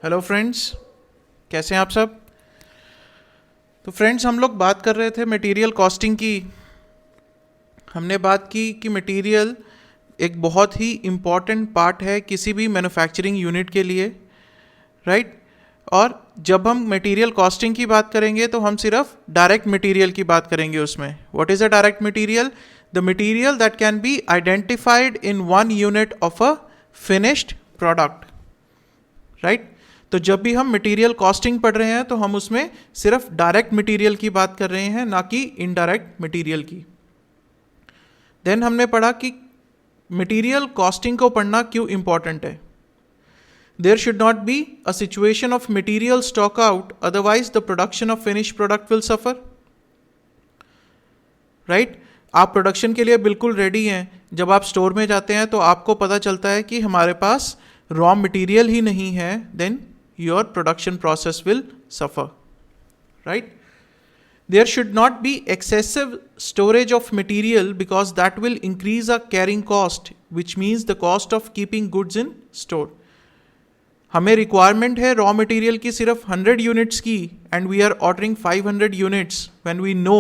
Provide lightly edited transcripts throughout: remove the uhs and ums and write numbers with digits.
Hello friends, कैसे हैं आप सब। तो फ्रेंड्स, हम लोग बात कर रहे थे मटेरियल कॉस्टिंग की। हमने बात की कि मटेरियल एक बहुत ही इम्पॉर्टेंट पार्ट है किसी भी मैन्युफैक्चरिंग यूनिट के लिए, राइट। और जब हम मटेरियल कॉस्टिंग की बात करेंगे तो हम सिर्फ डायरेक्ट मटेरियल की बात करेंगे उसमें। What is a direct material? The material that can be identified in one unit of a finished product, right. तो जब भी हम मटेरियल कॉस्टिंग पढ़ रहे हैं तो हम उसमें सिर्फ डायरेक्ट मटेरियल की बात कर रहे हैं, ना कि इनडायरेक्ट मटेरियल की। देन हमने पढ़ा कि मटेरियल कॉस्टिंग को पढ़ना क्यों इंपॉर्टेंट है। There should not be a situation of material stock out, otherwise the production of finish product will suffer, right. आप प्रोडक्शन के लिए बिल्कुल रेडी हैं, जब आप स्टोर में जाते हैं तो आपको पता चलता है कि हमारे पास रॉ मटेरियल ही नहीं है, then your production process will suffer, right? There should not be excessive storage of material because that will increase our carrying cost, which means the cost of keeping goods in store. हमें requirement है raw material की सिर्फ 100 units की, and we are ordering 500 units when we know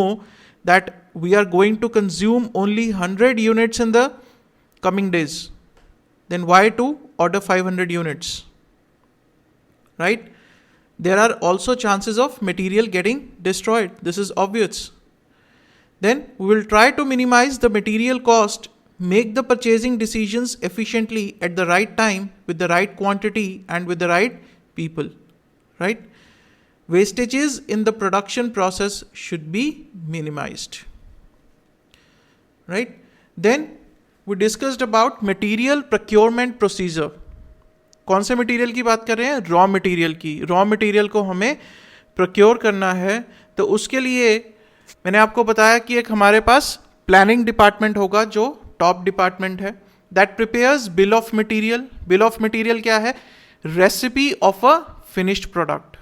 that we are going to consume only 100 units in the coming days. Then why to order 500 units? Right? There are also chances of material getting destroyed. This is obvious. Then we will try to minimize the material cost, make the purchasing decisions efficiently at the right time, with the right quantity and with the right people. Right? Wastages in the production process should be minimized. Right? Then we discussed about material procurement procedure. कौन से material की बात कर रहे हैं? Raw material की। Raw material को हमें प्रोक्योर करना है, तो उसके लिए मैंने आपको बताया कि एक हमारे पास प्लानिंग डिपार्टमेंट होगा जो टॉप डिपार्टमेंट है, that prepares bill of material. Bill of material क्या है? Recipe of a finished product.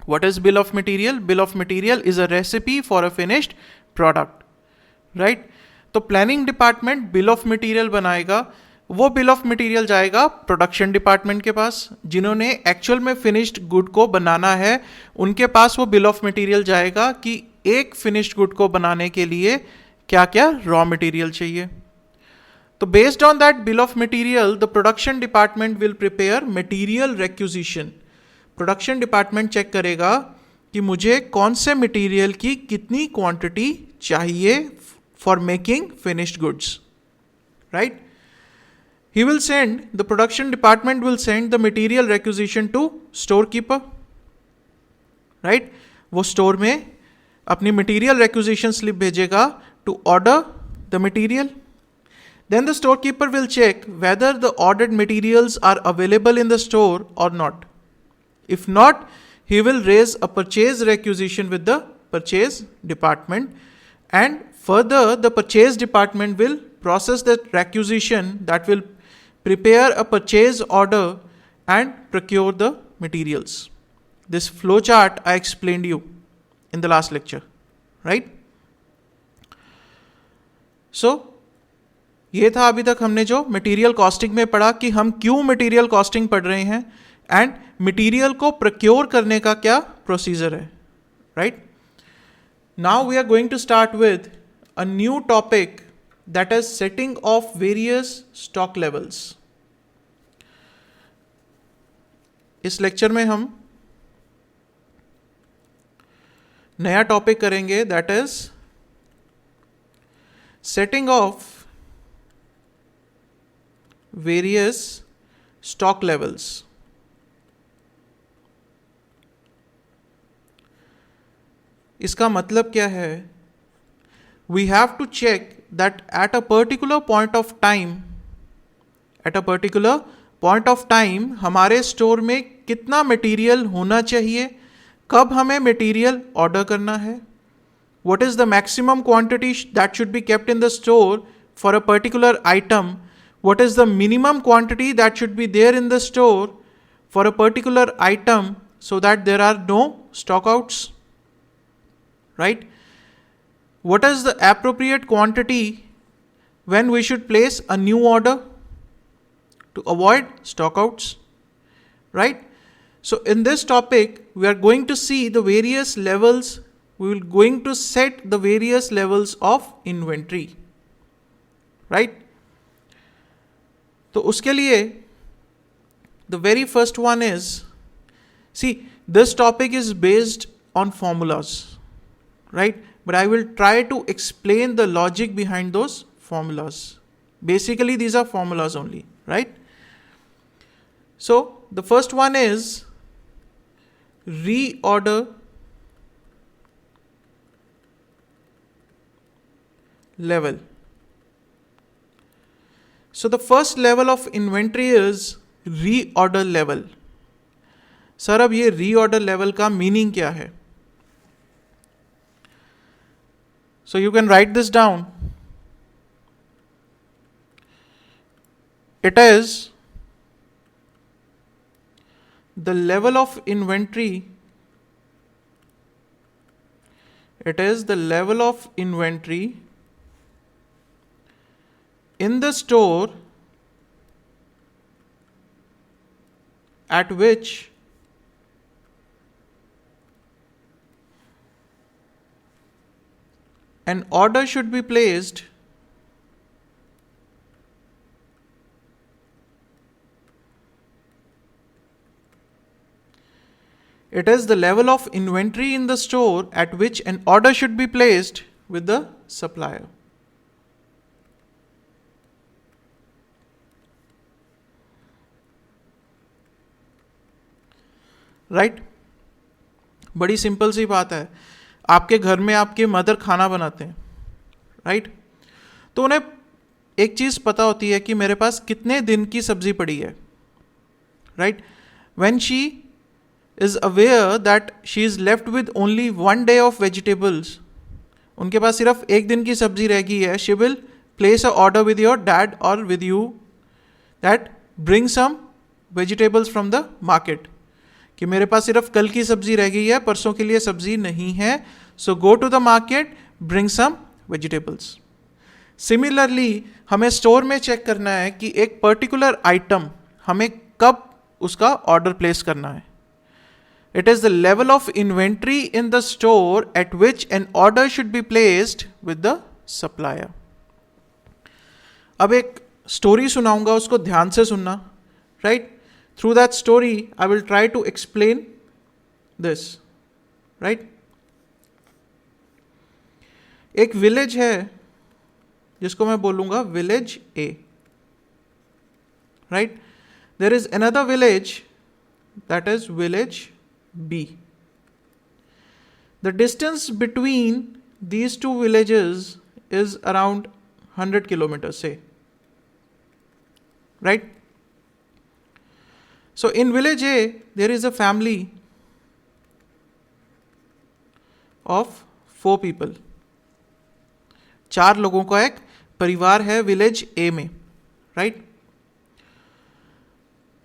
What is bill of material? Bill of material is a recipe for a finished product, right. तो planning department bill of material बनाएगा, वो bill of material जाएगा production department के पास, जिन्होंने actual में finished good को बनाना है उनके पास वो बिल ऑफ मटेरियल जाएगा कि एक फिनिश्ड गुड को बनाने के लिए क्या क्या रॉ मटेरियल चाहिए। तो based on that bill of material the production department will prepare material requisition. Production department check करेगा कि मुझे कौन से मटेरियल की कितनी क्वांटिटी चाहिए for making finished goods, right. He will send, the production department will send the material requisition to storekeeper, right? वो store में अपनी material requisition slip भेजेगा to order the material. Then the storekeeper will check whether the ordered materials are available in the store or not. If not, he will raise a purchase requisition with the purchase department, and further the purchase department will process that requisition, that will prepare a purchase order and procure the materials. This flow chart I explained you in the last lecture, right? So ये था अभी तक हमने जो material costing में पढ़ा कि हम क्यों मटेरियल कॉस्टिंग पढ़ रहे हैं, एंड मटेरियल को प्रोक्योर करने का क्या प्रोसीजर है, right. Now we are going to start with a new topic, that is setting of various stock levels. इस लेक्चर में हम नया टॉपिक करेंगे, that is setting of various stock levels. इसका मतलब क्या है? We have to check that at a particular point of time हमारे स्टोर में कितना मटेरियल होना चाहिए, कब हमें मटेरियल ऑर्डर करना है, what is the maximum quantity that should be kept in the store for a particular item, what is the minimum quantity that should be there in the store for a particular item so that there are no stockouts, right? What is the appropriate quantity when we should place a new order to avoid stockouts, right? So in this topic we are going to see the various levels, we will going to set the various levels of inventory, right? तो उसके लिए the very first one is, see, this topic is based on formulas, right? But I will try to explain the logic behind those formulas. Basically these are formulas only, right? So the first one is reorder level. So the first level of inventory is reorder level. Sir अब ये reorder level का meaning क्या है? So you can write this down. It is the level of inventory, it is the level of inventory in the store at which an order should be placed It is the level of inventory in the store at which an order should be placed with the supplier. Right? बड़ी simple सी बात है. आपके घर में आपके mother खाना बनाते हैं, राइट? तो उन्हें एक चीज़ पता होती है कि मेरे पास कितने दिन की सब्जी पड़ी है, right? When she is aware that she is left with only one day of vegetables, उनके पास सिर्फ एक दिन की सब्जी रह गई है, she will place a order with your dad or with you that bring some vegetables from the market, कि मेरे पास सिर्फ कल की सब्जी रह गई है, परसों के लिए सब्जी नहीं है, so go to the market, bring some vegetables. Similarly हमें स्टोर में चेक करना है कि एक पर्टिकुलर आइटम हमें कब उसका ऑर्डर प्लेस करना है. It is the level of inventory in the store at which an order should be placed with the supplier. अब एक स्टोरी सुनाऊंगा, उसको ध्यान से सुनना, right? Through that story, I will try to explain this, right? एक village है जिसको मैं बोलूंगा village A, right? There is another village that is village B. The distance between these two villages is around 100 kilometers, say. Right? So in village A, there is a family of 4 people. 4 लोगों का एक परिवार है village A में, right?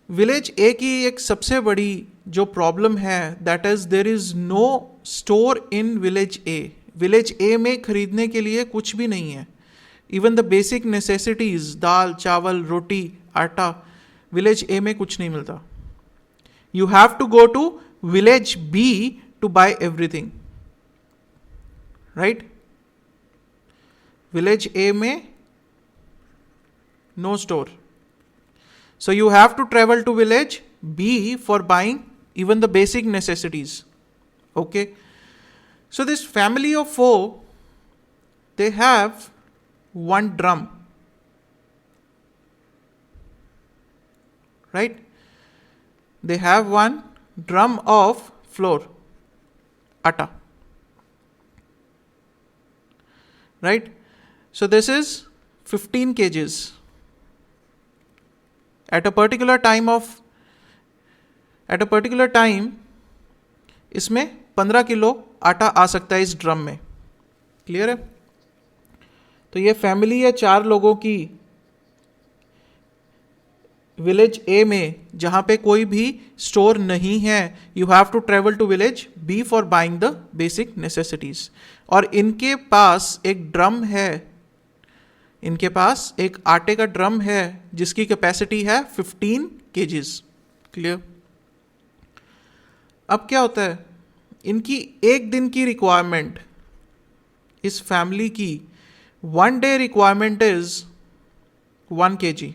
Village A की एक सबसे बड़ी जो प्रॉब्लम है that is there is no store in village A. Village A में खरीदने के लिए कुछ भी नहीं है. Even the basic necessities, dal chawal roti atta, village A में कुछ नहीं मिलता. You have to go to village B to buy everything, right? Village A में no store. So you have to travel to village B for buying even the basic necessities. Okay. So this family of 4, they have one drum. Right? They have one drum of flour, atta. Right? So this is 15 kgs. At a particular time इसमें 15 kilo आटा आ सकता है इस drum में. Clear है? तो ये family है 4 लोगों की विलेज ए में, जहां पे कोई भी स्टोर नहीं है. You have to travel to village B for buying the basic necessities. और इनके पास एक ड्रम है, इनके पास एक आटे का ड्रम है जिसकी कैपेसिटी है 15 kgs. क्लियर? अब क्या होता है, इनकी एक दिन की रिक्वायरमेंट, इस फैमिली की 1 day requirement is 1 kg.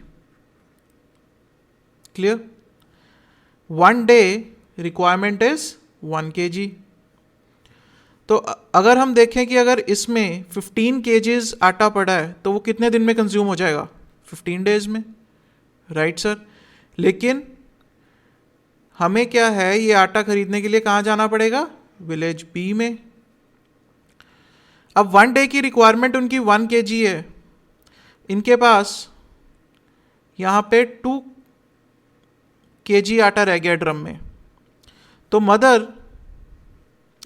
Clear? 1 day requirement is 1 kg. तो अगर हम देखें कि अगर इसमें 15 kgs आटा पड़ा है तो वो कितने दिन में कंज्यूम हो जाएगा? 15 days में, राइट सर? लेकिन हमें क्या है, ये आटा खरीदने के लिए कहाँ जाना पड़ेगा? विलेज बी में. अब 1 day की रिक्वायरमेंट उनकी 1 kg है, इनके पास यहाँ पे 2 kg आटा रह गया ड्रम में. तो मदर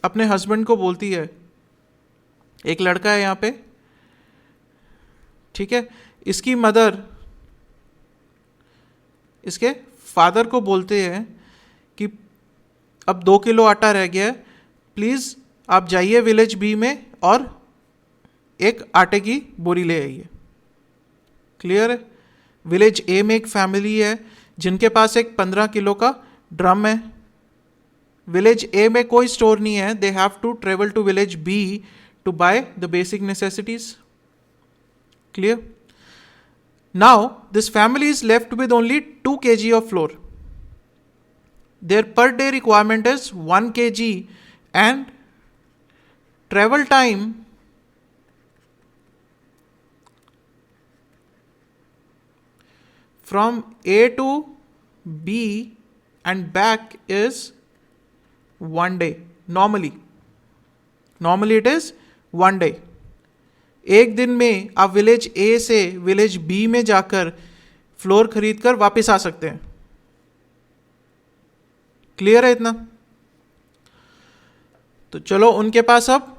अपने हस्बैंड को बोलती है, एक लड़का है यहाँ पे, ठीक है, इसकी मदर इसके फादर को बोलते हैं कि अब 2 किलो आटा रह गया है, प्लीज़ आप जाइए विलेज बी में और एक आटे की बोरी ले आइए. क्लियर है? विलेज ए में एक फैमिली है जिनके पास एक 15 किलो का ड्रम है. विलेज ए में कोई स्टोर नहीं है, they have to travel to village B to buy the basic necessities. Clear? Now, this family is left with only 2 kg of flour. Their per day requirement is 1 kg and travel time from A to B and back is 1 day. Normally it is 1 day. एक दिन में आप village ए से village B में जाकर floor खरीद कर वापस आ सकते हैं. क्लियर है इतना? तो चलो, उनके पास अब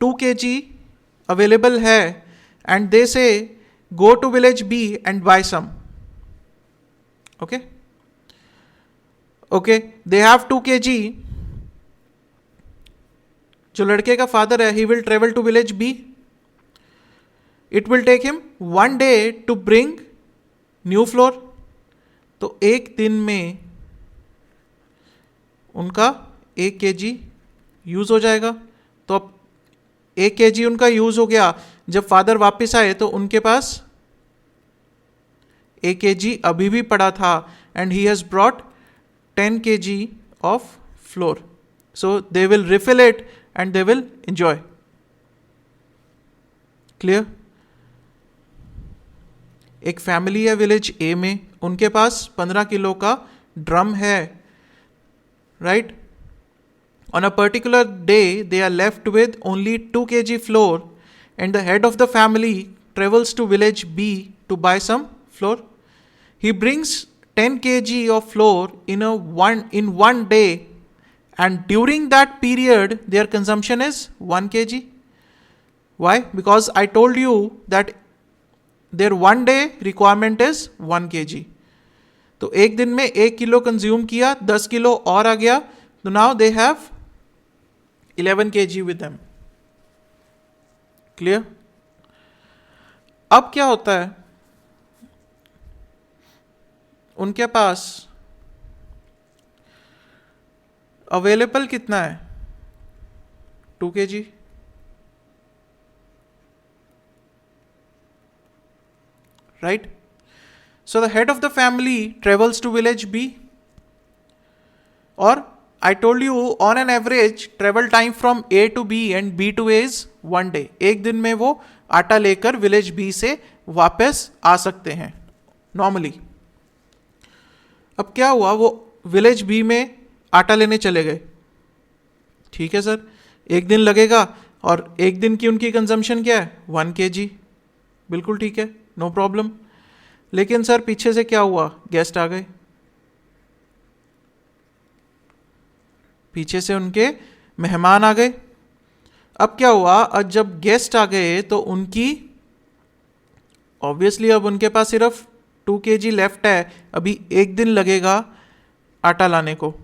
2 kg अवेलेबल है and they say go to village B and buy some. Okay, they have 2 kg. जो लड़के का फादर है, he will travel to village B. It will take him 1 day to bring new flour. तो एक दिन में उनका 1 kg यूज हो जाएगा. तो अब 1 kg उनका यूज हो गया. जब फादर वापस आए तो उनके पास 1 kg अभी भी पड़ा था and he has brought 10 kg of flour. So they will refill it and they will enjoy. Clear? एक फैमिली है विलेज ए में, उनके पास 15 किलो का ड्रम है, right? On a particular day they are left with only 2 kg flour and the head of the family travels to village B to buy some flour. He brings 10 kg of flour in one day, and during that period their consumption is 1 kg. Why? Because I told you that their 1 day requirement is 1 kg. तो एक दिन में 1 kilo consume किया, 10 kilo और आ गया, तो now they have 11 kg with them. Clear? अब क्या होता है, उनके पास अवेलेबल कितना है? 2 kg. Right? So the head of the family travels to village B, or I told you on an average travel time from A to B and B to A is 1 day. एक दिन में वो आटा लेकर village B से वापस आ सकते हैं नॉर्मली. अब क्या हुआ, वो विलेज बी में आटा लेने चले गए. ठीक है सर, एक दिन लगेगा और एक दिन की उनकी कंजम्पशन क्या है? 1 kg. बिल्कुल ठीक है, नो प्रॉब्लम. लेकिन सर पीछे से क्या हुआ? गेस्ट आ गए. पीछे से उनके मेहमान आ गए. अब क्या हुआ, अब जब गेस्ट आ गए तो उनकी ऑब्वियसली अब उनके पास सिर्फ 2 kg लेफ्ट है. अभी एक दिन लगेगा आटा लाने को,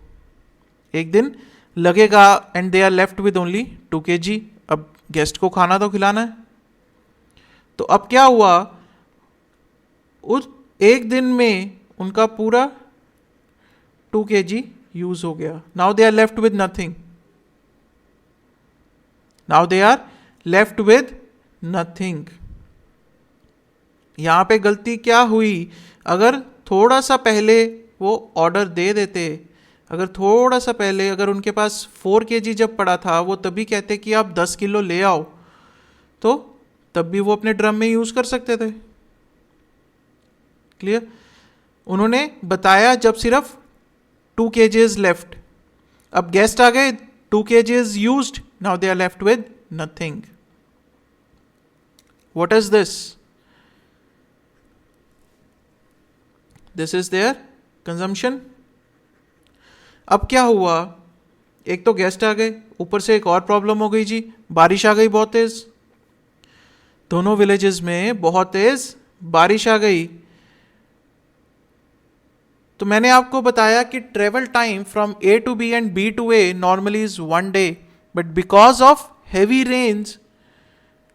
एक दिन लगेगा and they are left with only 2 kg. अब गेस्ट को खाना तो खिलाना है. तो अब क्या हुआ, उस एक दिन में उनका पूरा 2 kg यूज हो गया. Now they are left with nothing. Now they are left with nothing. यहां पे गलती क्या हुई? अगर थोड़ा सा पहले वो ऑर्डर दे देते, अगर थोड़ा सा पहले, अगर उनके पास 4 kg जब पड़ा था, वो तभी कहते कि आप 10 किलो ले आओ, तो तब भी वो अपने ड्रम में यूज कर सकते थे. क्लियर? उन्होंने बताया जब सिर्फ 2 kgs लेफ्ट. अब गेस्ट आ गए, 2 kgs used, now they are left with nothing. What is this? This is their consumption. अब क्या हुआ? एक तो गेस्ट आ गए, ऊपर से एक और प्रॉब्लम हो गई जी, बारिश आ गई बहुत तेज. दोनों विलेजेस में बहुत तेज बारिश आ गई. तो मैंने आपको बताया कि travel time from A to B and B to A normally is 1 day, but because of heavy rains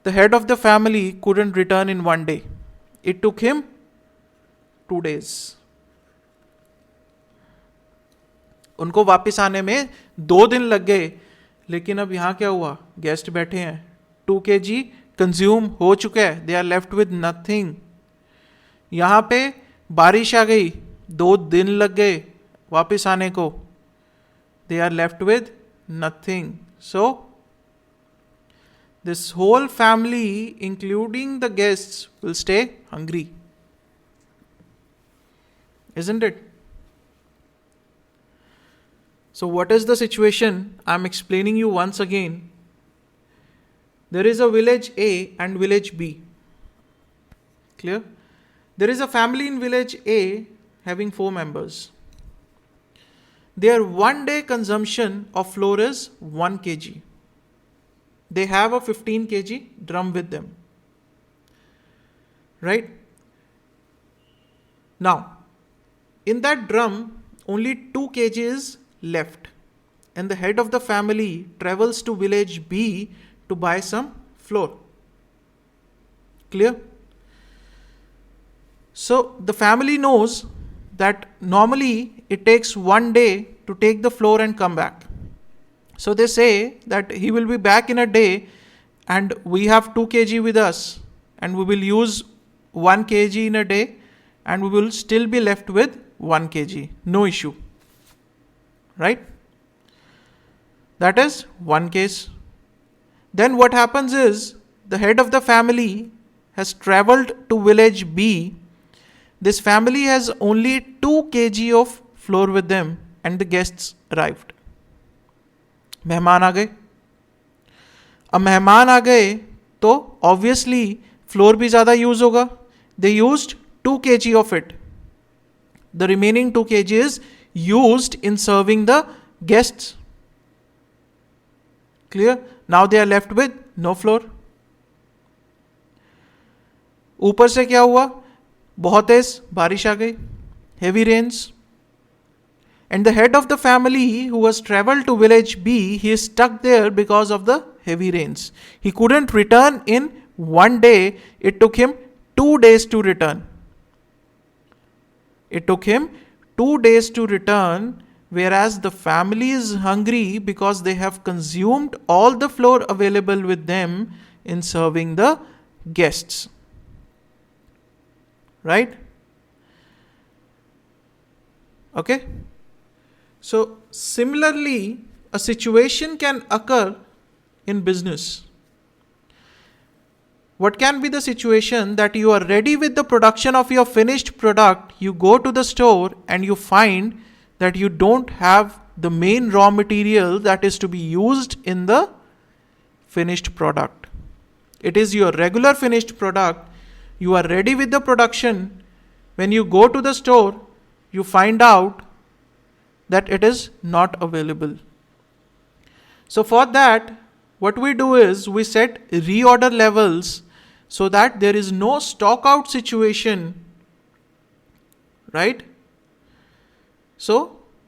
the head of the family couldn't return in 1 day. It took him 2 days. उनको वापस आने में 2 दिन लग गए. लेकिन अब यहां क्या हुआ? गेस्ट बैठे हैं, 2 kg कंज्यूम हो चुका है, they are left with nothing. यहां पे बारिश आ गई, 2 दिन लग गए वापस आने को, they are left with nothing. So this whole family including the guests will stay hungry. Isn't it? So what is the situation? I'm explaining you once again. There is a village A and village B. Clear? There is a family in village A having 4 members. Their 1 day consumption of flour is 1 kg. They have a 15 kg drum with them. Right? Now, in that drum, only 2 kg is left, and the head of the family travels to village B to buy some flour. Clear? So the family knows that normally it takes 1 day to take the flour and come back. So they say that he will be back in a day, and we have 2 kg with us, and we will use 1 kg in a day, and we will still be left with 1 kg. No issue. Right? That is one case. Then what happens is, the head of the family has traveled to village B. This family has only 2 kg of flour with them, and the guests arrived. मेहमान आ गए. अब मेहमान आ गए तो obviously flour भी ज़्यादा use होगा. They used 2 kg of it. The remaining 2 kg is used in serving the guests. Clear? Now they are left with no flour. ऊपर से क्या हुआ? बहुत तेज बारिश आ गई, heavy rains. And the head of the family who has traveled to village B, he is stuck there because of the heavy rains. He couldn't return in 1 day. It took him 2 days to return. It took him 2 days to return, whereas the family is hungry because they have consumed all the flour available with them in serving the guests. Right? Okay? So, similarly, a situation can occur in business. What can be the situation? That you are ready with the production of your finished product, you go to the store and you find that you don't have the main raw material that is to be used in the finished product. It is your regular finished product. You are ready with the production. When you go to the store, you find out that it is not available. So for that, what we do is we set reorder levels so that there is no stock out situation. Right? So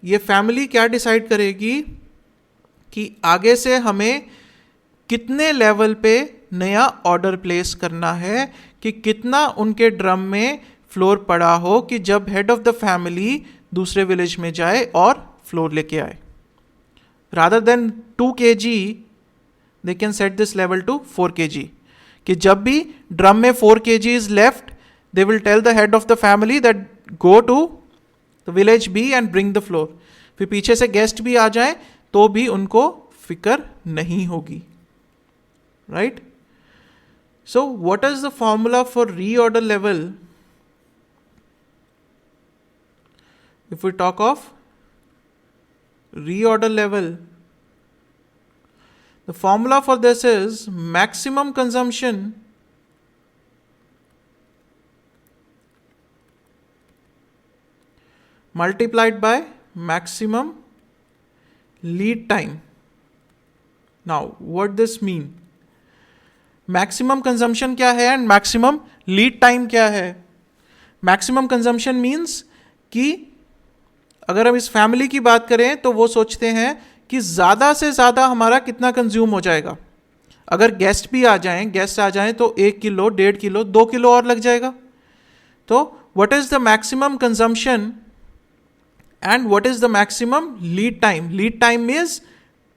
ये family क्या decide करेगी कि आगे से हमें कितने level पे नया ऑर्डर प्लेस करना है, कि कितना उनके ड्रम में फ्लोर पड़ा हो कि जब हेड ऑफ द फैमिली दूसरे विलेज में जाए और फ्लोर लेके आए. Rather than 2 kg they can set this level to 4 kg. कि जब भी ड्रम में 4 kg is left, they will tell the head of the family that go to the village B and bring the flour. फिर पीछे से guest भी आ जाए तो भी उनको फिक्र नहीं होगी. Right. So what is the formula for reorder level? If we talk of reorder level, the formula for this is maximum consumption multiplied by maximum lead time. Now, what this mean? Maximum consumption क्या है and maximum lead time क्या है? Maximum consumption means कि अगर हम इस family की बात करें तो वो सोचते हैं कि ज़्यादा से ज़्यादा हमारा कितना कंज्यूम हो जाएगा. अगर गेस्ट भी आ जाएं तो 1 किलो, 1.5 किलो, 2 किलो और लग जाएगा. तो what is the maximum consumption and what is the maximum lead time? Lead time means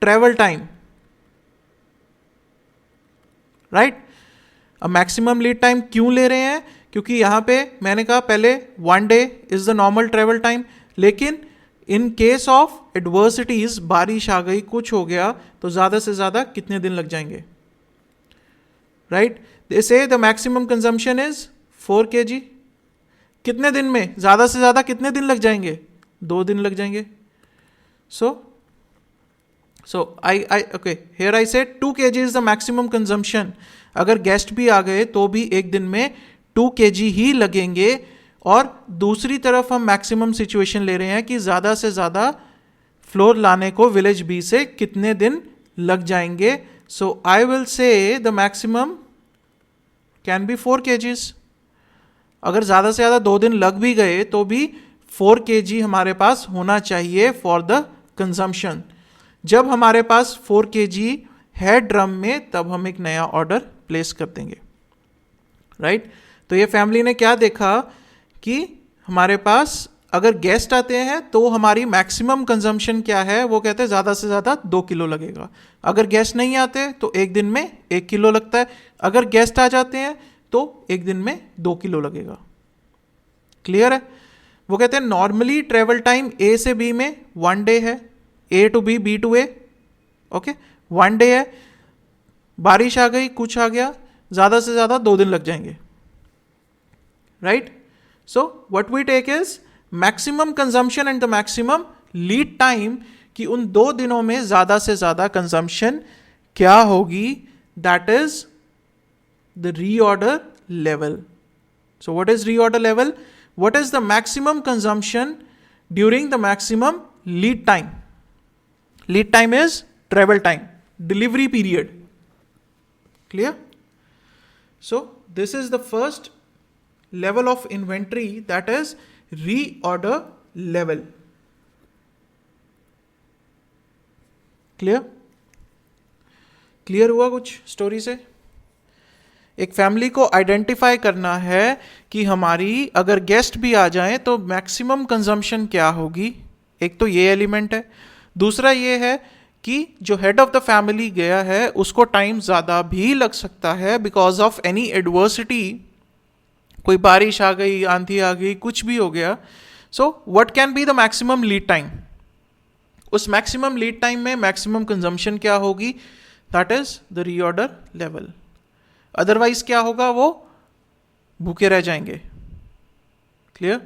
travel time. Right. अब मैक्सिमम लीड टाइम क्यों ले रहे हैं? क्योंकि यहाँ पे मैंने कहा पहले 1 day is the normal travel time, लेकिन इन केस ऑफ एडवर्सिटीज, बारिश आ गई, कुछ हो गया, तो ज़्यादा से ज़्यादा कितने दिन लग जाएंगे? राइट. दे से the maximum consumption is 4 kg. कितने दिन में? ज़्यादा से ज़्यादा कितने दिन लग जाएंगे? 2 दिन लग जाएंगे. So I okay, here I से 2 kg is the maximum consumption. अगर गेस्ट भी आ गए तो भी एक दिन में 2 kg ही लगेंगे. और दूसरी तरफ हम मैक्सिमम सिचुएशन ले रहे हैं कि ज़्यादा से ज़्यादा फ्लोर लाने को विलेज बी से कितने दिन लग जाएंगे. So I will say the maximum can be 4 kgs. अगर ज़्यादा से ज़्यादा 2 दिन लग भी गए तो भी 4 kg हमारे पास होना चाहिए फॉर द कंजम्पशन. जब हमारे पास 4 kg है ड्रम में, तब हम एक नया ऑर्डर प्लेस कर देंगे. राइट. तो ये फैमिली ने क्या देखा कि हमारे पास अगर गेस्ट आते हैं तो हमारी मैक्सिमम कंजम्पशन क्या है? वो कहते हैं ज़्यादा से ज़्यादा 2 किलो लगेगा. अगर गेस्ट नहीं आते तो एक दिन में 1 किलो लगता है. अगर गेस्ट आ जाते हैं तो एक दिन में 2 किलो लगेगा. क्लियर है? वो कहते हैं नॉर्मली ट्रेवल टाइम ए से बी में 1 डे है, A to B, B to A. Okay, 1 day है. बारिश आ गई, कुछ आ गया, ज़्यादा से ज़्यादा 2 दिन लग जाएंगे. Right. So what we take is maximum consumption and the maximum lead time, कि उन 2 दिनों में ज़्यादा से ज़्यादा कंजम्पशन क्या होगी. That is the reorder level. So what is reorder level? What is the maximum consumption during the maximum lead time? Lead time is travel time, delivery period. Clear? So this is the first level of inventory, that is reorder level. Clear हुआ कुछ story से? एक family को identify करना है कि हमारी अगर गेस्ट भी आ जाएं तो मैक्सिमम कंजम्पशन क्या होगी. एक तो ये एलिमेंट है. दूसरा ये है कि जो हेड ऑफ द फैमिली गया है उसको टाइम ज़्यादा भी लग सकता है बिकॉज ऑफ एनी एडवर्सिटी. कोई बारिश आ गई, आंधी आ गई, कुछ भी हो गया. So what can be the maximum lead time? उस मैक्सिमम लीड टाइम में मैक्सिमम कंजम्पशन क्या होगी? That is the reorder level. Otherwise क्या होगा? वो भूखे रह जाएंगे. Clear?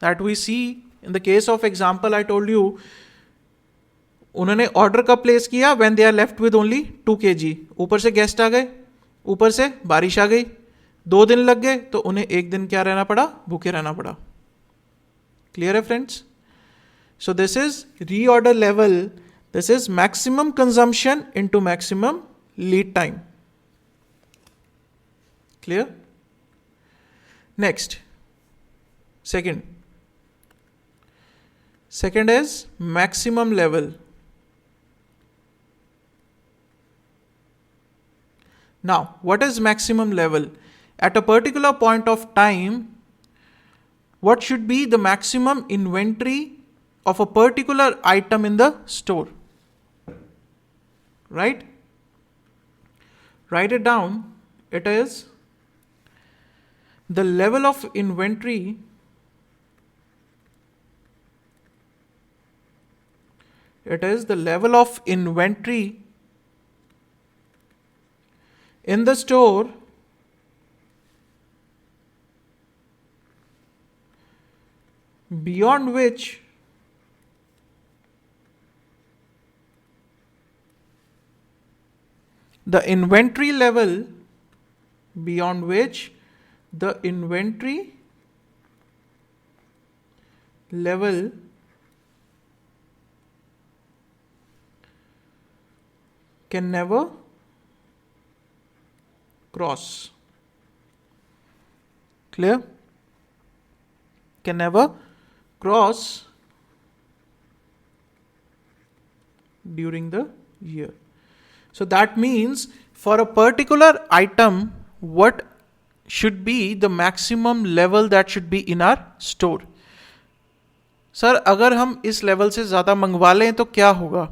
That we see in the case of example I told you. उन्होंने ऑर्डर कब प्लेस किया? When they are left with only 2 kg. ऊपर से गेस्ट आ गए, ऊपर से बारिश आ गई, 2 दिन लग गए, तो उन्हें एक दिन क्या रहना पड़ा? भूखे रहना पड़ा. क्लियर है friends? So this is reorder level. This is maximum consumption into maximum lead time. Clear? Next, second is maximum level. Now what is maximum level? At a particular point of time, what should be the maximum inventory of a particular item in the store. Right? Write it down. It is the level of inventory in the store beyond which the inventory level can never cross. Clear? Can never cross during the year. So that means for a particular item, what should be the maximum level that should be in our store? Sir अगर हम इस level से ज़्यादा मंगवा लें तो क्या होगा?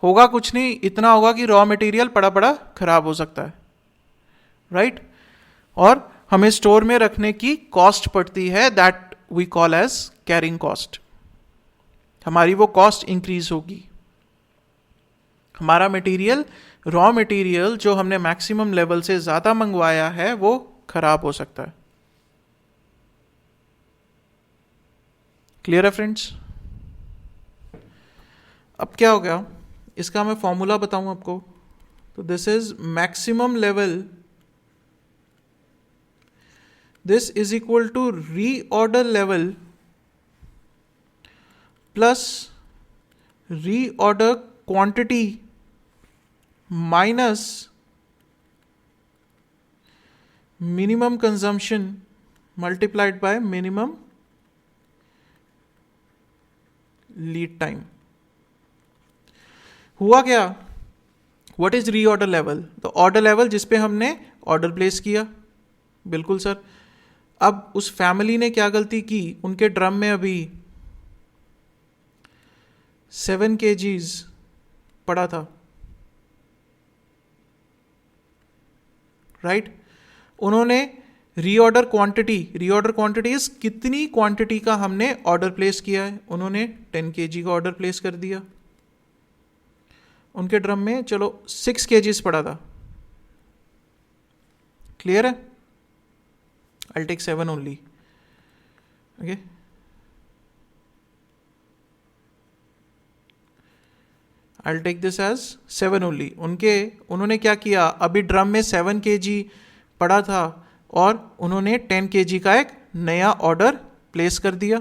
होगा कुछ नहीं, इतना होगा कि रॉ मटेरियल पड़ा पड़ा खराब हो सकता है, राइट? और हमें स्टोर में रखने की कॉस्ट पड़ती है, that we call as carrying cost. हमारी वो कॉस्ट इंक्रीज होगी. हमारा मटेरियल, रॉ मटेरियल जो हमने मैक्सिमम लेवल से ज़्यादा मंगवाया है वो खराब हो सकता है. क्लियर है फ्रेंड्स? अब क्या हो गया, इसका मैं फॉर्मूला बताऊं आपको. तो this is maximum level, this is equal to reorder level plus reorder quantity minus minimum consumption multiplied by minimum lead time. हुआ क्या? What is reorder level? तो ऑर्डर लेवल जिस पे हमने ऑर्डर प्लेस किया. बिल्कुल सर. अब उस फैमिली ने क्या गलती की, उनके ड्रम में अभी 7 kgs पड़ा था, राइट? उन्होंने रीऑर्डर क्वांटिटी इज कितनी क्वांटिटी का हमने ऑर्डर प्लेस किया है, उन्होंने 10 kg का ऑर्डर प्लेस कर दिया. उनके ड्रम में चलो 6 kgs पड़ा था. क्लियर है? I'll take 7 only. Okay. I'll take this as 7 only. उन्होंने क्या किया, अभी ड्रम में 7 kg पड़ा था और उन्होंने 10 kg का एक नया ऑर्डर प्लेस कर दिया.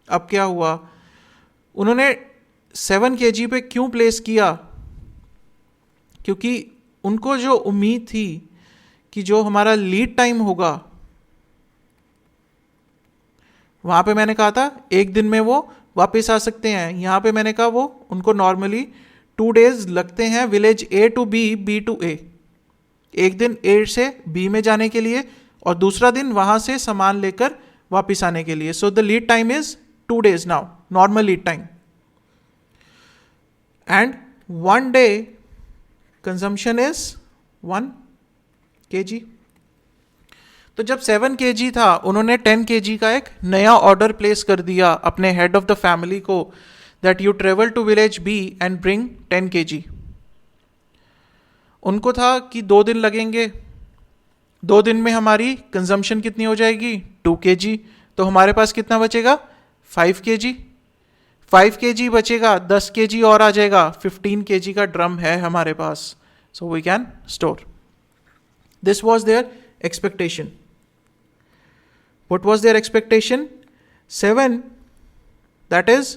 अब क्या हुआ, उन्होंने 7 kg पे क्यों प्लेस किया? क्योंकि उनको जो उम्मीद थी कि जो हमारा लीड टाइम होगा, वहां पे मैंने कहा था एक दिन में वो वापस आ सकते हैं. यहां पे मैंने कहा वो उनको नॉर्मली 2 days लगते हैं village A to B, B to A. एक दिन A से B में जाने के लिए और दूसरा दिन वहां से सामान लेकर वापस आने के लिए. So the lead time is 2 days now, normal lead time. And 1 day consumption is 1 kg. तो जब 7 kg था, उन्होंने 10 kg का एक नया ऑर्डर प्लेस कर दिया अपने हेड ऑफ द फैमिली को, that you travel to village B and bring 10 kg. उनको था कि 2 दिन लगेंगे, 2 दिन में हमारी कंजम्पशन कितनी हो जाएगी, 2 kg. तो हमारे पास कितना बचेगा, 5 kg. 5 kg बचेगा, 10 kg और आ जाएगा, 15 kg का ड्रम है हमारे पास. So we can store. This was their expectation. What was their expectation? 7, that is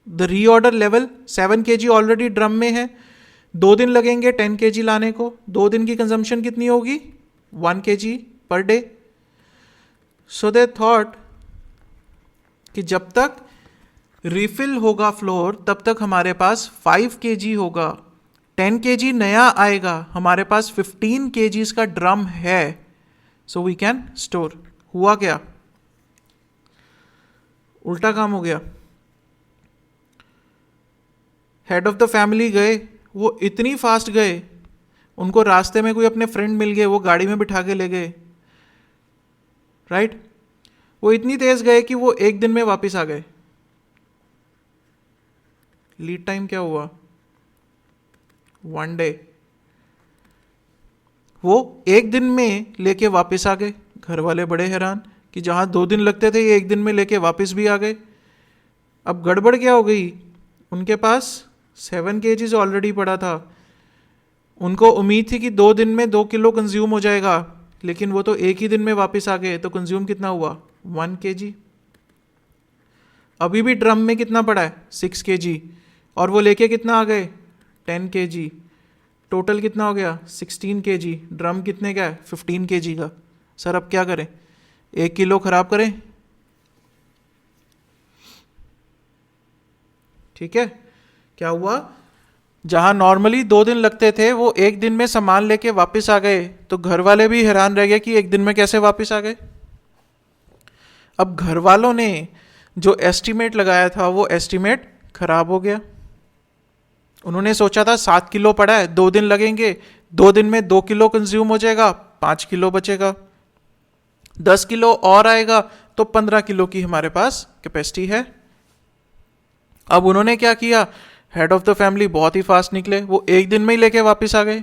the reorder level. 7 kg already drum में है, 2 दिन लगेंगे 10 kg लाने को. 2 दिन की कंजम्पशन कितनी होगी, 1 kg per day. So they thought कि जब तक रिफिल होगा फ्लोर तब तक हमारे पास 5 kg होगा. 10 kg नया आएगा, हमारे पास 15 kgs का ड्रम है. So we can store. हुआ क्या, उल्टा काम हो गया। हेड ऑफ द फैमिली गए, वो इतनी फास्ट गए, उनको रास्ते में कोई अपने फ्रेंड मिल गए, वो गाड़ी में बिठा के ले गए, राइट। वो इतनी तेज गए कि वो एक दिन में वापस आ गए। लीड टाइम क्या हुआ? 1 डे। वो एक दिन में लेके वापस आ गए। घर वाले बड़े हैरान कि जहां 2 दिन लगते थे ये एक दिन में लेके वापस भी आ गए। अब गड़बड़ क्या हो गई? उनके पास 7 kg ऑलरेडी पड़ा था। उनको उम्मीद थी कि 2 दिन में 2 किलो कंज्यूम हो जाएगा, लेकिन वो तो एक ही दिन में वापस आ गए। तो कंज्यूम कितना हुआ? 1 kg। अभी भी ड्रम में कितना पड़ा है? 6 kg। और वो लेके कितना आ गए? 10 kg। टोटल कितना हो गया? 16 kg। ड्रम कितने का है? 15 kg का। सर अब क्या करें? 1 किलो खराब करें? ठीक है। क्या हुआ? जहां नॉर्मली 2 दिन लगते थे वो एक दिन में सामान लेके वापस आ गए। तो घर वाले भी हैरान रह गए कि एक दिन में कैसे वापस आ गए। अब घर वालों ने जो एस्टीमेट लगाया था वो एस्टीमेट खराब हो गया। उन्होंने सोचा था 7 किलो पड़ा है, 2 दिन लगेंगे, 2 दिन में 2 किलो कंज्यूम हो जाएगा, 5 किलो बचेगा, 10 किलो और आएगा तो 15 किलो की हमारे पास कैपेसिटी है। अब उन्होंने क्या किया? हेड ऑफ द फैमिली बहुत ही फास्ट निकले, वो एक दिन में ही लेके वापस आ गए।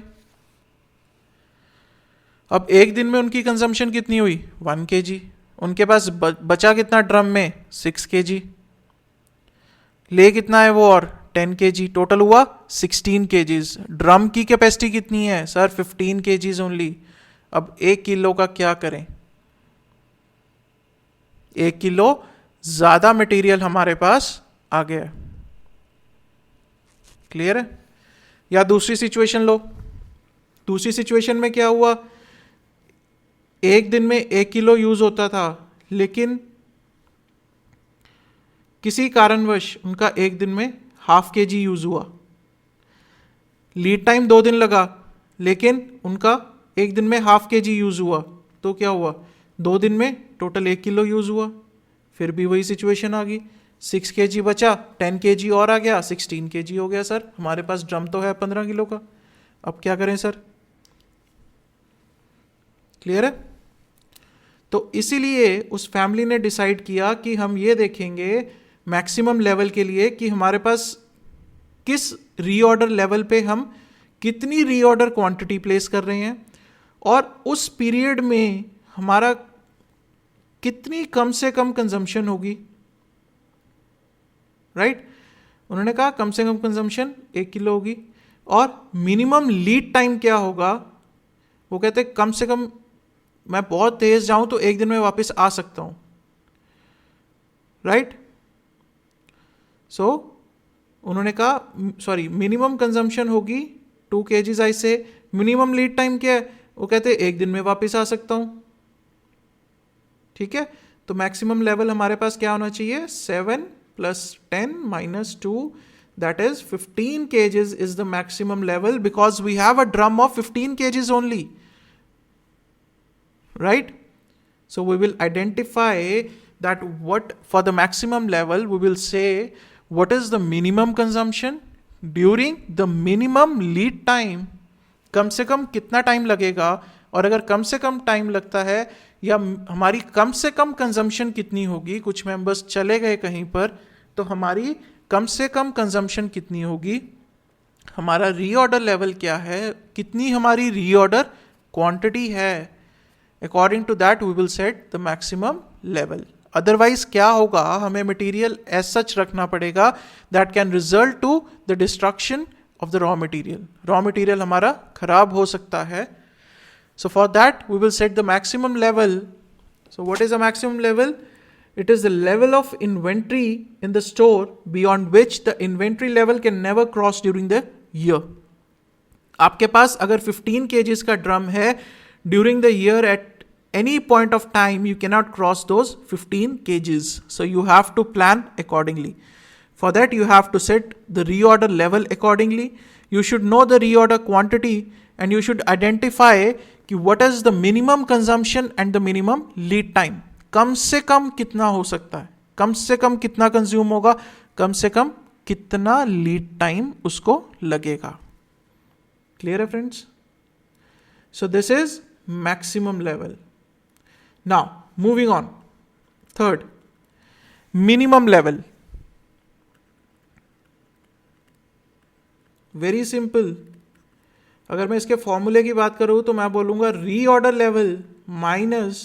अब एक दिन में उनकी कंजम्पशन कितनी हुई? 1 kg। उनके पास बचा कितना ड्रम में? 6 kg। ले कितना है वो? और 10 kg। टोटल हुआ 16 kg। ड्रम की कैपेसिटी कितनी है? Sir 15 kg only. अब 1 किलो का क्या करें? 1 किलो ज्यादा मटेरियल हमारे पास आ गया। क्लियर है? या दूसरी सिचुएशन लो। दूसरी सिचुएशन में क्या हुआ? एक दिन में 1 किलो यूज होता था, लेकिन किसी कारणवश उनका एक दिन में ½ kg यूज हुआ। लीड टाइम 2 दिन लगा, लेकिन उनका एक दिन में ½ kg यूज हुआ। तो क्या हुआ? 2 दिन में टोटल 1 किलो यूज हुआ। फिर भी वही सिचुएशन आ गई। 6 kg बचा, 10 kg और आ गया, 16 kg हो गया। सर हमारे पास ड्रम तो है 15 किलो का, अब क्या करें सर? क्लियर है? तो इसीलिए उस फैमिली ने डिसाइड किया कि हम ये देखेंगे मैक्सिमम लेवल के लिए कि हमारे पास किस रीऑर्डर लेवल पे हम कितनी रीऑर्डर क्वांटिटी प्लेस कर रहे हैं, और उस पीरियड में हमारा कितनी कम से कम कंजम्पशन होगी। राइट? उन्होंने कहा कम से कम कंजम्पशन 1 किलो होगी। और मिनिमम लीड टाइम क्या होगा? वो कहते कम से कम मैं बहुत तेज जाऊं तो एक दिन में वापस आ सकता हूं। राइट? सो उन्होंने कहा सॉरी मिनिमम कंजम्पशन होगी 2 kg। ऐसे मिनिमम लीड टाइम क्या है? वो कहते एक दिन में वापस आ सकता हूं। ठीक है? तो मैक्सिमम लेवल हमारे पास क्या होना चाहिए? 7 + 10 - 2, that is 15 kgs is the maximum level, because we have a drum of 15 kgs only. Right? So we will identify that what for the maximum level we will say what is the minimum consumption during the minimum lead time. कम से कम कितना time लगेगा, और अगर कम से कम time लगता है या हमारी कम से कम कंजम्पशन कितनी होगी, कुछ मेंबर्स चले गए कहीं पर, तो हमारी कम से कम कंजम्पशन कितनी होगी, हमारा रीऑर्डर लेवल क्या है, कितनी हमारी रीऑर्डर क्वांटिटी है, according to that we will set the maximum level. Otherwise क्या होगा? हमें मटेरियल एज सच रखना पड़ेगा that can result to the destruction of the raw material. Raw material हमारा खराब हो सकता है। So for that we will set the maximum level. So what is the maximum level? It is the level of inventory in the store beyond which the inventory level can never cross during the year. आपके पास अगर 15 kgs का drum है, during the year at any point of time you cannot cross those 15 kgs. So you have to plan accordingly. For that you have to set the reorder level accordingly. You should know the reorder quantity and you should identify कि what is the minimum consumption and the minimum lead time. कम से कम कितना हो सकता है, कम से कम कितना consume होगा, कम से कम कितना लीड टाइम उसको लगेगा। क्लियर है friends? So this is maximum level. Now moving on, third, minimum level. Very simple, अगर मैं इसके फॉर्मूले की बात करूं तो मैं बोलूंगा reorder level minus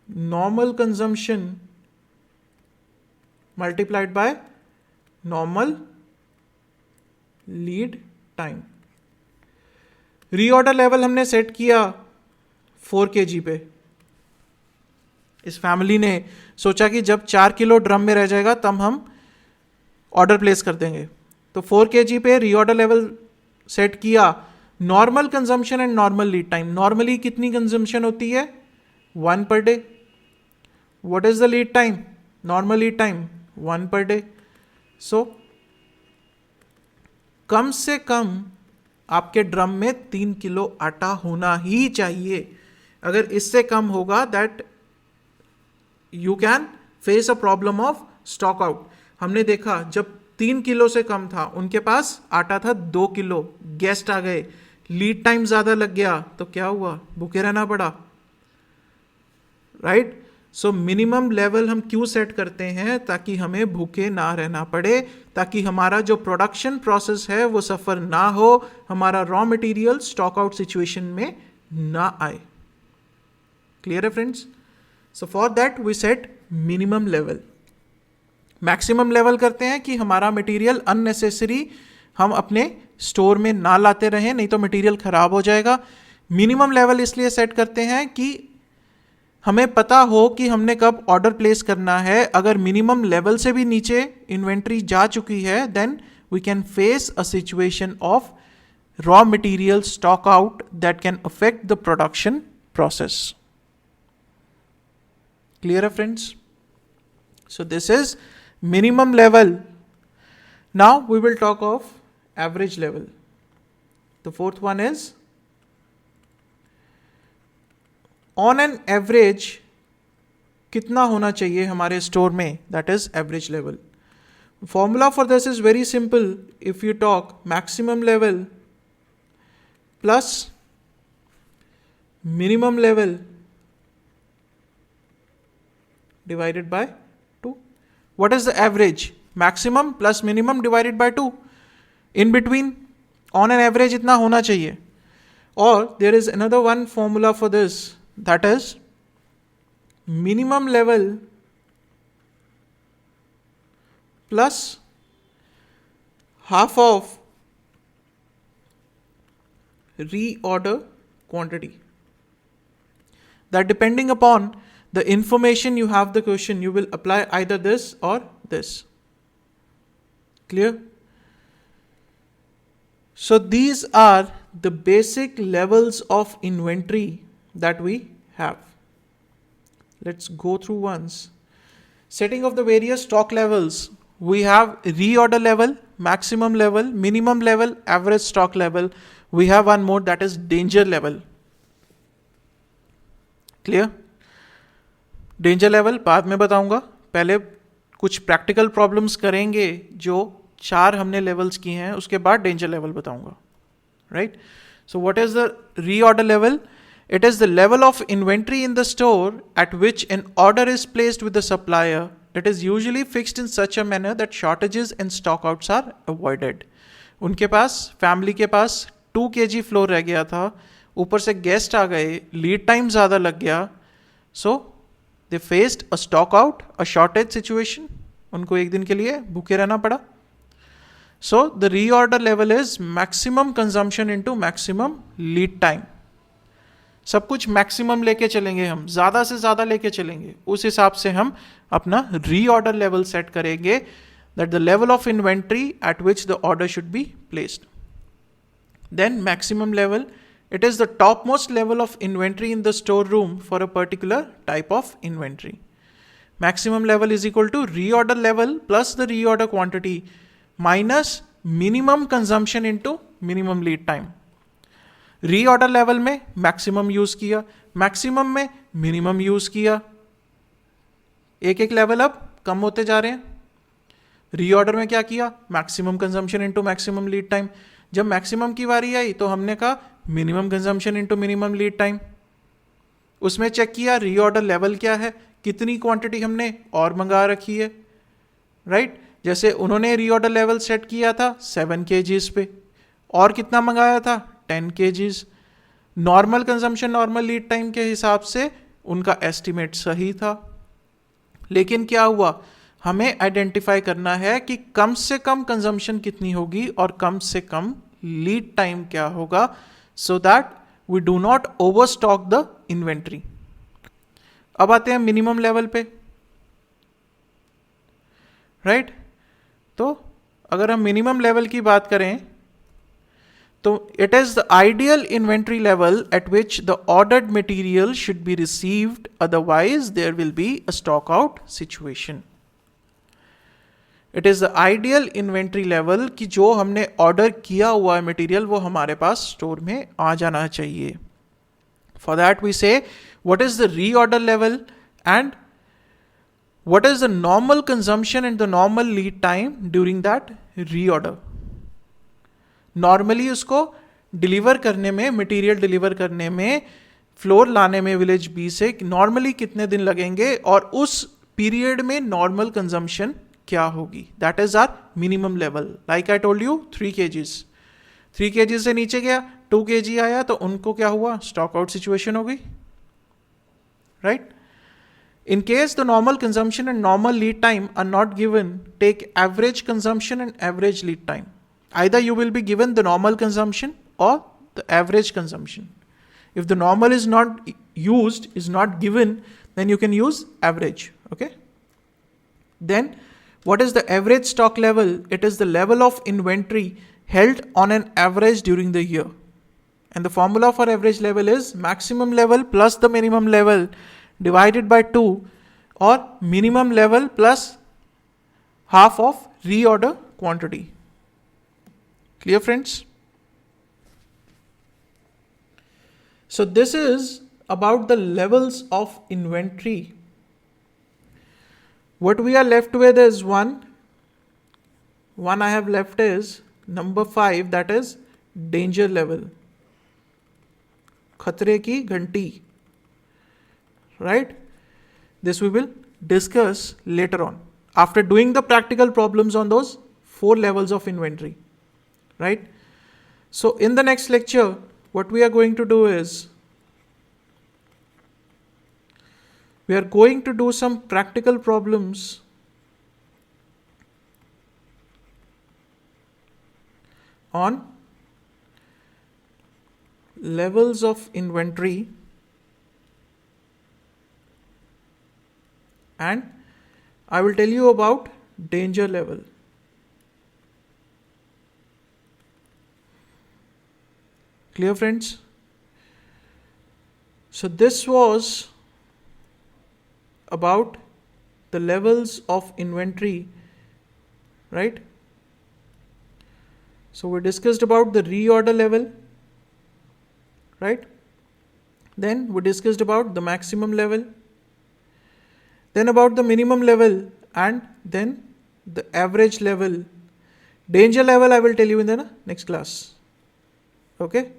normal consumption multiplied by normal lead time. Reorder level हमने सेट किया 4 kg पे। इस फैमिली ने सोचा कि जब 4 किलो ड्रम में रह जाएगा तब हम ऑर्डर प्लेस कर देंगे, तो 4 kg पे रीऑर्डर लेवल सेट किया। Normal consumption and normal lead time, normally कितनी कंजम्पशन होती है, 1 per day. What is the lead time, normal lead time 1 per day. सो कम से कम आपके ड्रम में 3 किलो आटा होना ही चाहिए। अगर इससे कम होगा that you can face a problem of stock out. हमने देखा जब 3 किलो से कम था, उनके पास आटा था 2 किलो, गेस्ट आ गए, लीड टाइम ज्यादा लग गया, तो क्या हुआ, भूखे रहना पड़ा, राइट? सो मिनिमम लेवल हम क्यों सेट करते हैं, ताकि हमें भूखे ना रहना पड़े, ताकि हमारा जो प्रोडक्शन प्रोसेस है वो सफर ना हो, हमारा raw material stock out situation में ना आए। क्लियर है friends? So for that we set minimum level. Maximum level करते हैं कि हमारा मटेरियल अननेसेसरी हम अपने स्टोर में ना लाते रहें, नहीं तो मटेरियल खराब हो जाएगा। मिनिमम लेवल इसलिए सेट करते हैं कि हमें पता हो कि हमने कब ऑर्डर प्लेस करना है। अगर मिनिमम लेवल से भी नीचे इन्वेंट्री जा चुकी है, then we can face a situation of raw material stock out that can affect the production process. Clear है friends? So this is minimum level. Now we will talk of average level. The fourth one is on an average कितना होना चाहिए हमारे store में, that is average level. Formula for this is very simple. If you talk maximum level plus minimum level divided by what is the average? Maximum plus minimum divided by 2. In between, on an average इतना होना चाहिए. Or there is another one formula for this, that is minimum level plus half of reorder quantity. That depending upon the information you have the question, you will apply either this or this. Clear? So these are the basic levels of inventory that we have. Let's go through once. Setting of the various stock levels. We have reorder level, maximum level, minimum level, average stock level. We have one more, that is danger level. Clear? Danger level बाद में बताऊंगा, पहले कुछ practical problems करेंगे जो 4 हमने levels की हैं, उसके बाद डेंजर लेवल बताऊंगा, right? So what is the reorder level? It is the level of inventory in the store at which an order is placed with the supplier. It is usually fixed in such a manner that shortages and stock outs are avoided. उनके पास, family के पास 2 kg floor रह गया था, ऊपर से guest आ गए, लीड टाइम ज़्यादा लग गया, सो they faced a stock out, a shortage situation. उनको एक दिन के लिए भूखे रहना पड़ा. So the reorder level is maximum consumption into maximum lead time. सब कुछ मैक्सिमम लेके चलेंगे, हम ज़्यादा से ज़्यादा लेके चलेंगे, उस हिसाब से हम अपना रीऑर्डर लेवल सेट करेंगे, that the level of inventory at which the order should be placed. Then maximum level, it is the topmost level of inventory in the storeroom for a particular type of inventory. Maximum level is equal to reorder level plus the reorder quantity minus minimum consumption into minimum lead time. Reorder level में maximum use किया, maximum में minimum use किया, एक एक level अब कम होते जा रहे हैं। रीऑर्डर में क्या किया, maximum consumption into maximum lead time. जब मैक्सिमम की बारी आई तो हमने कहा minimum consumption into minimum lead time. उसमें चेक किया रीऑर्डर लेवल क्या है, कितनी क्वांटिटी हमने और मंगा रखी है, राइट। जैसे उन्होंने रीऑर्डर लेवल सेट किया था 7 kgs पे, और कितना मंगाया था 10 kgs। Normal consumption normal lead time के हिसाब से उनका एस्टिमेट सही था, लेकिन क्या हुआ, हमें आइडेंटिफाई करना है कि कम से कम कंजम्पशन कितनी होगी और कम से कम लीड टाइम क्या होगा, so that we do not overstock the inventory. अब आते हैं मिनिमम लेवल पे, राइट। तो अगर हम मिनिमम लेवल की बात करें तो it is the ideal inventory level at which the ordered material should be received, otherwise there will be a stock out situation. It is the ideal inventory level कि जो हमने ऑर्डर किया हुआ है मटेरियल वो हमारे पास स्टोर में आ जाना चाहिए। फॉर दैट वी से what is the reorder level and what is the normal consumption and the normal lead time during that reorder। Normally उसको डिलीवर करने में, मटेरियल डिलीवर करने में, फ्लोर लाने में विलेज बी से नॉर्मली कितने दिन लगेंगे और उस पीरियड में नॉर्मल कंजम्पशन क्या होगी, that is our minimum level. Like I told you 3 kgs, 3 kg से नीचे गया 2 kg आया तो उनको क्या हुआ, स्टॉक आउट सिचुएशन हो गई, right. In case the normal consumption and normal lead time are not given, take average consumption and average lead time. Either you will be given the normal consumption or the average consumption. If the normal is not used, is not given, then you can use average, okay? Then, what is the average stock level? It is the level of inventory held on an average during the year. And the formula for average level is maximum level plus the minimum level divided by 2, or minimum level plus half of reorder quantity. Clear, friends? So this is about the levels of inventory. What we are left with is one I have left is number 5, that is danger level, खतरे की घंटी, right? This we will discuss later on after doing the practical problems on those 4 levels of inventory, right? So in the next lecture what we are going to do is we are going to do some practical problems on levels of inventory and I will tell you about danger level. Clear, friends? So this was about the levels of inventory, right? So we discussed about the reorder level, right? Then we discussed about the maximum level, then about the minimum level, and then the average level. Danger level I will tell you in the next class. Okay?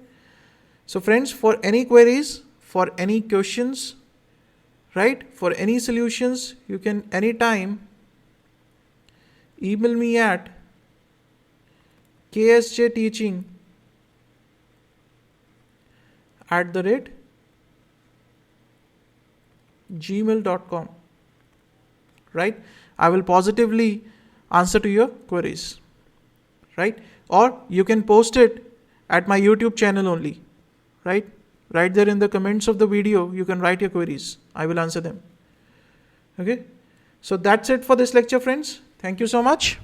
So friends, for any queries, for any questions, right, for any solutions, you can anytime email me at ksjteaching@gmail.com. Right? I will positively answer to your queries, right? Or you can post it at my YouTube channel only, right? Right there in the comments of the video, you can write your queries. I will answer them. Okay? So that's it for this lecture, friends. Thank you so much.